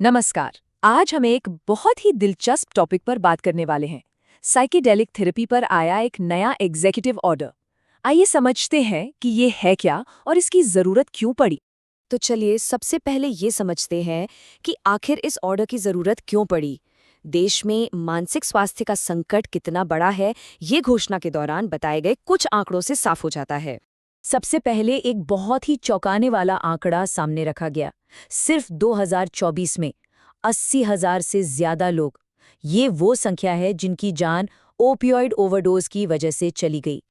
नमस्कार। आज हम एक बहुत ही दिलचस्प टॉपिक पर बात करने वाले हैं। साइकेडेलिक थेरेपी पर आया एक नया एग्जीक्यूटिव ऑर्डर। आइए समझते हैं कि ये है क्या और इसकी जरूरत क्यों पड़ी। तो चलिए सबसे पहले ये समझते हैं कि आखिर इस ऑर्डर की ज़रूरत क्यों पड़ी। देश में मानसिक स्वास्थ्य का संकट कितना बड़ा है, ये घोषणा के दौरान बताए गए कुछ आंकड़ों से साफ हो जाता है। सबसे पहले एक बहुत ही चौंकाने वाला आंकड़ा सामने रखा गया। सिर्फ 2024 में 80,000 से ज्यादा लोग। ये वो संख्या है जिनकी जान ओपियोइड ओवरडोज की वजह से चली गई।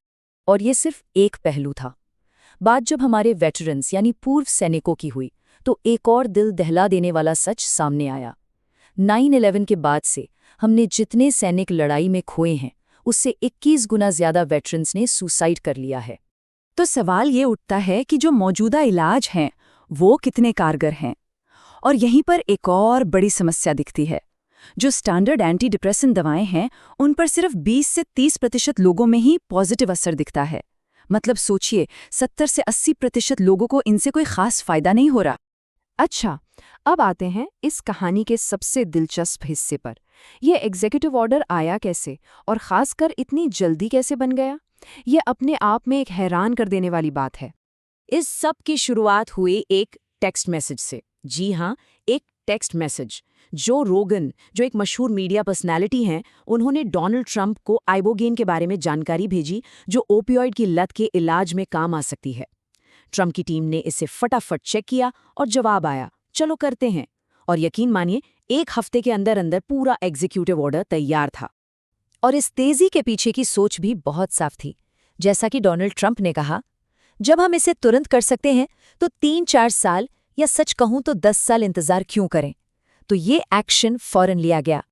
और ये सिर्फ एक पहलू था। बात जब हमारे वेटरन्स यानी पूर्व सैनिकों की हुई तो एक और दिल दहला देने वाला सच सामने आया। 9/11 के बाद से हमने जितने सैनिक लड़ाई में खोए हैं उससे 21 गुना ज्यादा वेटरन्स ने सुसाइड कर लिया है। तो सवाल ये उठता है कि जो मौजूदा इलाज हैं वो कितने कारगर हैं। और यहीं पर एक और बड़ी समस्या दिखती है। जो स्टैंडर्ड एंटी डिप्रेसेंट दवाएं हैं उन पर सिर्फ 20 से 30% लोगों में ही पॉजिटिव असर दिखता है। मतलब सोचिए 70 से 80% लोगों को इनसे कोई खास फायदा नहीं हो रहा। अच्छा, अब आते हैं इस कहानी के सबसे दिलचस्प हिस्से पर। यह एग्जीक्यूटिव ऑर्डर आया कैसे और खासकर इतनी जल्दी कैसे बन गया? ये अपने आप में एक हैरान कर देने वाली बात है। इस सब की शुरुआत हुई एक टेक्स्ट मैसेज से। जी हाँ, एक टेक्स्ट मैसेज। जो रोगन, जो एक मशहूर मीडिया पर्सनालिटी हैं, उन्होंने डोनाल्ड ट्रंप को आइबोगेन के बारे में जानकारी भेजी जो ओपियोइड की लत के इलाज में काम आ सकती है। ट्रंप की टीम ने इसे फटाफट चेक किया और जवाब आया, चलो करते हैं। और यकीन मानिए, एक हफ्ते के अंदर अंदर पूरा एग्जीक्यूटिव ऑर्डर तैयार था। और इस तेजी के पीछे की सोच भी बहुत साफ थी। जैसा कि डोनाल्ड ट्रंप ने कहा, जब हम इसे तुरंत कर सकते हैं तो 3-4 साल या सच कहूं तो 10 साल इंतजार क्यों करें। तो ये एक्शन फौरन लिया गया।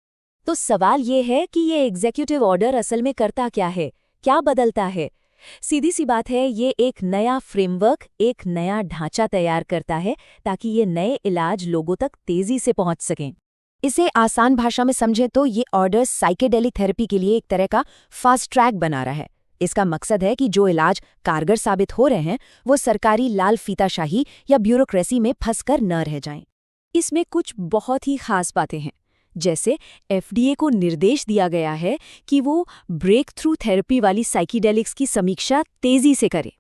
तो सवाल ये है कि ये एग्जीक्यूटिव ऑर्डर असल में करता क्या है, क्या बदलता है। सीधी सी बात है, ये एक नया फ्रेमवर्क, एक नया ढांचा तैयार करता है ताकि ये नए इलाज लोगों तक तेजी से पहुंच सकें। इसे आसान भाषा में समझे तो ये ऑर्डर साइकेडेलिक थेरेपी के लिए एक तरह का फास्ट ट्रैक बना रहा है। इसका मकसद है कि जो इलाज कारगर साबित हो रहे हैं वो सरकारी लाल फीताशाही या ब्यूरोक्रेसी में फंसकर न रह जाएं। इसमें कुछ बहुत ही खास बातें हैं। जैसे एफडीए को निर्देश दिया गया है कि वो ब्रेक थ्रू थेरेपी वाली साइकिडेलिक्स की समीक्षा तेजी से करे।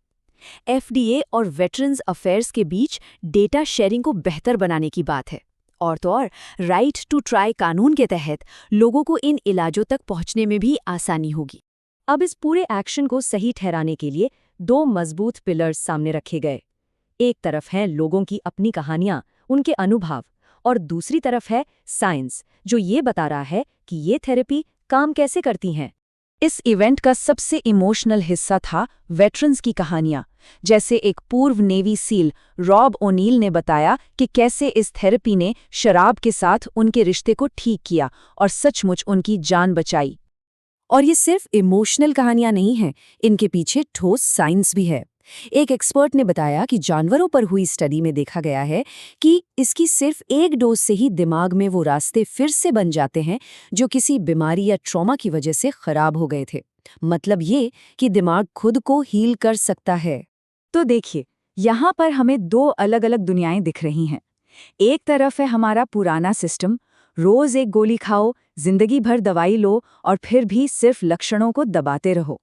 एफडीए और वेटरन्स अफेयर्स के बीच डेटा शेयरिंग को बेहतर बनाने की बात है। और तो और राइट टू ट्राई कानून के तहत लोगों को इन इलाजों तक पहुंचने में भी आसानी होगी। अब इस पूरे एक्शन को सही ठहराने के लिए 2 मजबूत पिलर्स सामने रखे गए। एक तरफ हैं लोगों की अपनी कहानियां, उनके अनुभव, और दूसरी तरफ है साइंस, जो ये बता रहा है कि ये थेरेपी काम कैसे करती हैं। इस इवेंट का सबसे इमोशनल हिस्सा था वेटरन्स की कहानियां। जैसे एक पूर्व नेवी सील रॉब ओनील ने बताया कि कैसे इस थेरेपी ने शराब के साथ उनके रिश्ते को ठीक किया और सचमुच उनकी जान बचाई। और ये सिर्फ इमोशनल कहानियां नहीं हैं, इनके पीछे ठोस साइंस भी है। एक एक्सपर्ट ने बताया कि जानवरों पर हुई स्टडी में देखा गया है कि इसकी सिर्फ एक डोज से ही दिमाग में वो रास्ते फिर से बन जाते हैं जो किसी बीमारी या ट्रॉमा की वजह से खराब हो गए थे। मतलब ये कि दिमाग खुद को हील कर सकता है। तो देखिए, यहाँ पर हमें 2 अलग-अलग दुनियाएं दिख रही हैं। एक तरफ है हमारा पुराना सिस्टम, रोज एक गोली खाओ, जिंदगी भर दवाई लो और फिर भी सिर्फ लक्षणों को दबाते रहो।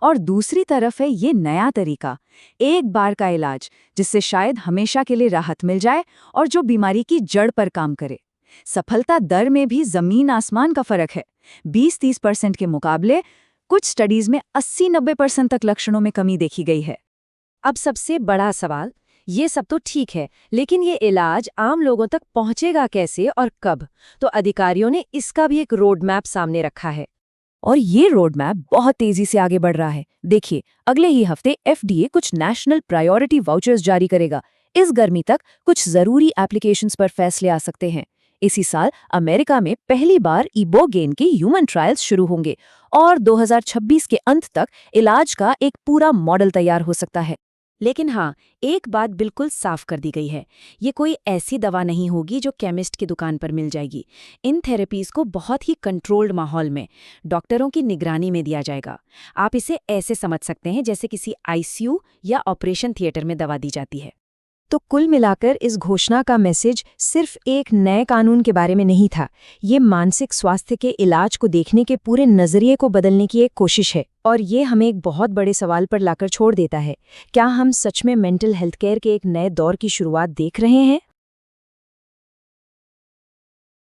और दूसरी तरफ है ये नया तरीका, एक बार का इलाज जिससे शायद हमेशा के लिए राहत मिल जाए और जो बीमारी की जड़ पर काम करे। सफलता दर में भी जमीन आसमान का फर्क है। 20-30% के मुकाबले कुछ स्टडीज में 80-90% तक लक्षणों में कमी देखी गई है। अब सबसे बड़ा सवाल, ये सब तो ठीक है, लेकिन ये इलाज आम लोगों तक पहुंचेगा कैसे और कब? तो अधिकारियों ने इसका भी एक रोड मैप सामने रखा है। और ये रोड मैप बहुत तेजी से आगे बढ़ रहा है। देखिए, अगले ही हफ्ते एफडीए कुछ नेशनल प्रायोरिटी वाउचर्स जारी करेगा। इस गर्मी तक कुछ जरूरी एप्लीकेशंस पर फैसले आ सकते हैं। इसी साल अमेरिका में पहली बार इबोगेन के ह्यूमन ट्रायल्स शुरू होंगे और 2026 के अंत तक इलाज का एक पूरा मॉडल तैयार हो सकता है। लेकिन हाँ, एक बात बिल्कुल साफ कर दी गई है, ये कोई ऐसी दवा नहीं होगी जो केमिस्ट की दुकान पर मिल जाएगी। इन थेरेपीज को बहुत ही कंट्रोल्ड माहौल में, डॉक्टरों की निगरानी में दिया जाएगा। आप इसे ऐसे समझ सकते हैं जैसे किसी आईसीयू या ऑपरेशन थिएटर में दवा दी जाती है। तो कुल मिलाकर इस घोषणा का मैसेज सिर्फ एक नए कानून के बारे में नहीं था, ये मानसिक स्वास्थ्य के इलाज को देखने के पूरे नजरिए को बदलने की एक कोशिश है। और ये हमें एक बहुत बड़े सवाल पर लाकर छोड़ देता है, क्या हम सच में मेंटल हेल्थ केयर के एक नए दौर की शुरुआत देख रहे हैं?